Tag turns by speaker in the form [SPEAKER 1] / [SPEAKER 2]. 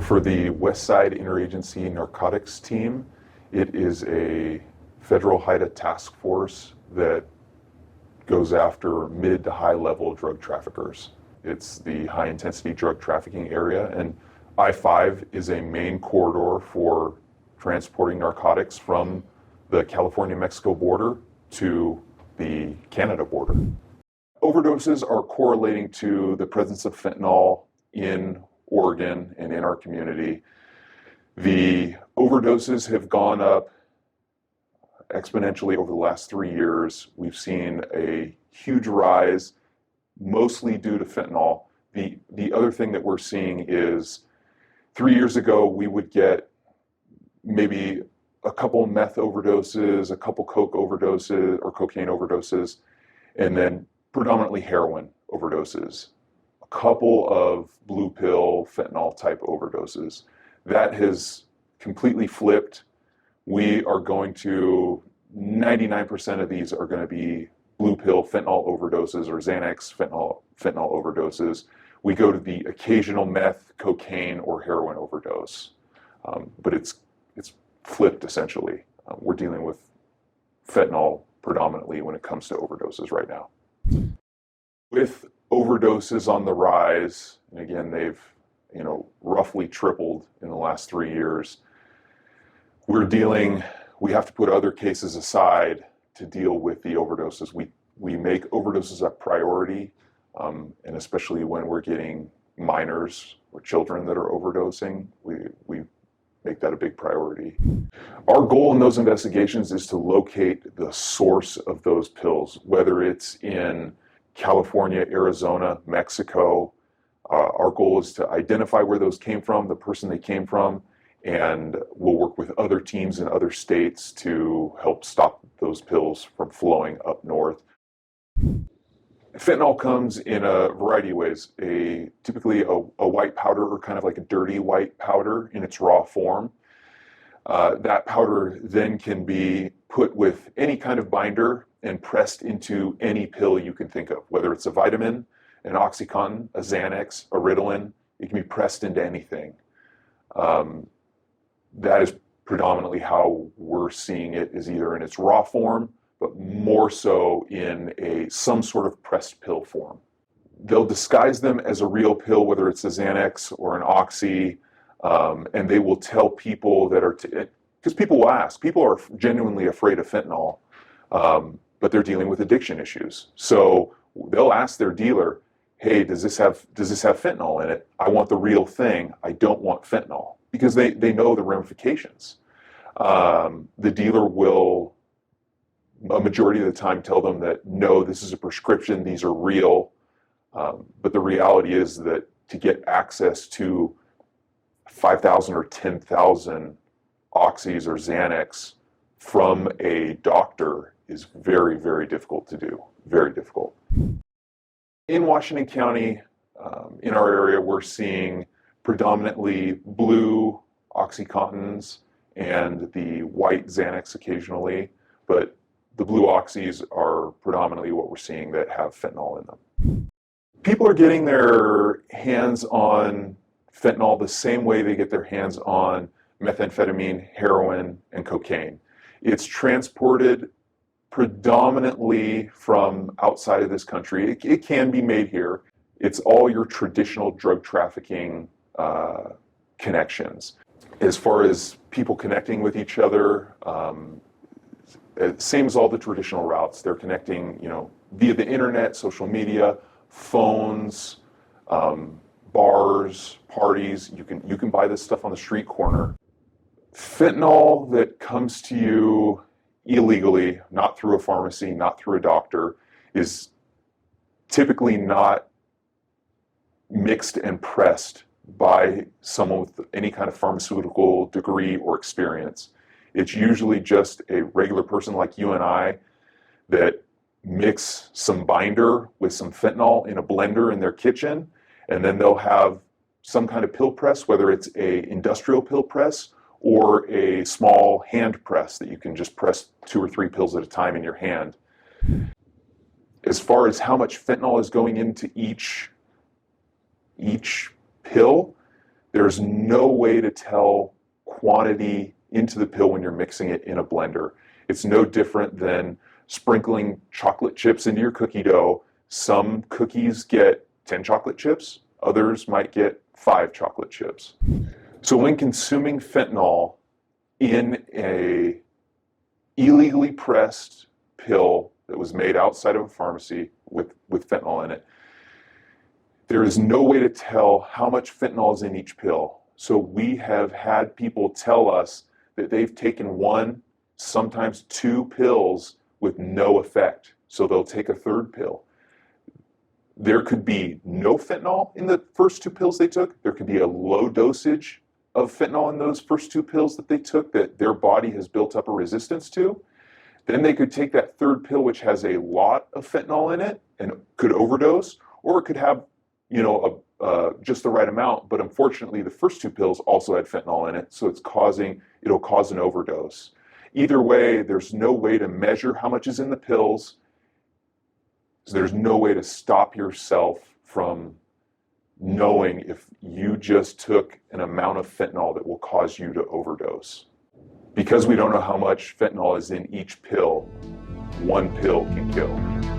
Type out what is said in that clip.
[SPEAKER 1] For the Westside Interagency Narcotics team, it is a federal HIDTA task force that goes after mid to high level drug traffickers. It's the high intensity drug trafficking area, and I-5 is a main corridor for transporting narcotics from the California-Mexico border to the Canada border. Overdoses are correlating to the presence of fentanyl in Oregon and in our community. The overdoses have gone up exponentially over the last 3 years. We've seen a huge rise, mostly due to fentanyl. The other thing that we're seeing is 3 years ago, we would get maybe a couple meth overdoses, a couple coke overdoses or cocaine overdoses, and then predominantly heroin overdoses. A couple of blue pill fentanyl type overdoses. That has completely flipped. We are going to, 99% of these are going to be blue pill fentanyl overdoses or Xanax fentanyl overdoses. We go to the occasional meth, cocaine, or heroin overdose. But it's flipped essentially. We're dealing with fentanyl predominantly when it comes to overdoses right now. With overdoses on the rise, and again, they've roughly tripled in the last 3 years, we have to put other cases aside to deal with the overdoses. We make overdoses a priority, and especially when we're getting minors or children that are overdosing, we make that a big priority. Our goal in those investigations is to locate the source of those pills, whether it's in California, Arizona, Mexico. Our goal is to identify where those came from, the person they came from, and we'll work with other teams in other states to help stop those pills from flowing up north. Fentanyl comes in a variety of ways. Typically a white powder, or kind of like a dirty white powder in its raw form. That powder then can be put with any kind of binder and pressed into any pill you can think of, whether it's a vitamin, an OxyContin, a Xanax, a Ritalin. It can be pressed into anything. That is predominantly how we're seeing it, is either in its raw form, but more so in some sort of pressed pill form. They'll disguise them as a real pill, whether it's a Xanax or an Oxy, and they will tell people that because people will ask, people are genuinely afraid of fentanyl, but they're dealing with addiction issues. So they'll ask their dealer, hey, does this have fentanyl in it? I want the real thing. I don't want fentanyl, because they know the ramifications. The dealer will, a majority of the time, tell them that no, this is a prescription, these are real. But the reality is that to get access to 5,000 or 10,000 Oxys or Xanax from a doctor is very, very difficult to do. Very difficult. In Washington County, in our area, we're seeing predominantly blue OxyContins and the white Xanax occasionally, but the blue Oxys are predominantly what we're seeing that have fentanyl in them. People are getting their hands on fentanyl the same way they get their hands on methamphetamine, heroin, and cocaine. It's transported predominantly from outside of this country. It can be made here. It's all your traditional drug trafficking connections. As far as people connecting with each other, same as all the traditional routes. They're connecting, via the internet, social media, phones, bars, parties. You can buy this stuff on the street corner. Fentanyl that comes to you illegally, not through a pharmacy, not through a doctor, is typically not mixed and pressed by someone with any kind of pharmaceutical degree or experience. It's usually just a regular person like you and I that mix some binder with some fentanyl in a blender in their kitchen, and then they'll have some kind of pill press, whether it's a industrial pill press or a small hand press that you can just press 2 or 3 pills at a time in your hand. As far as how much fentanyl is going into each pill, There's no way to tell quantity into the pill when you're mixing it in a blender. It's no different than sprinkling chocolate chips into your cookie dough. Some cookies get 10 chocolate chips, others might get 5 chocolate chips. So when consuming fentanyl in a illegally pressed pill that was made outside of a pharmacy with fentanyl in it, there is no way to tell how much fentanyl is in each pill. So we have had people tell us that they've taken 1, sometimes 2 pills with no effect. So they'll take a 3rd pill. There could be no fentanyl in the first 2 pills they took. There could be a low dosage of fentanyl in those first 2 pills that they took that their body has built up a resistance to. Then they could take that 3rd pill, which has a lot of fentanyl in it and could overdose, or it could have, just the right amount. But unfortunately, the first 2 pills also had fentanyl in it, so it'll cause an overdose. Either way, there's no way to measure how much is in the pills. So there's no way to stop yourself from knowing if you just took an amount of fentanyl that will cause you to overdose. Because we don't know how much fentanyl is in each pill, 1 pill can kill.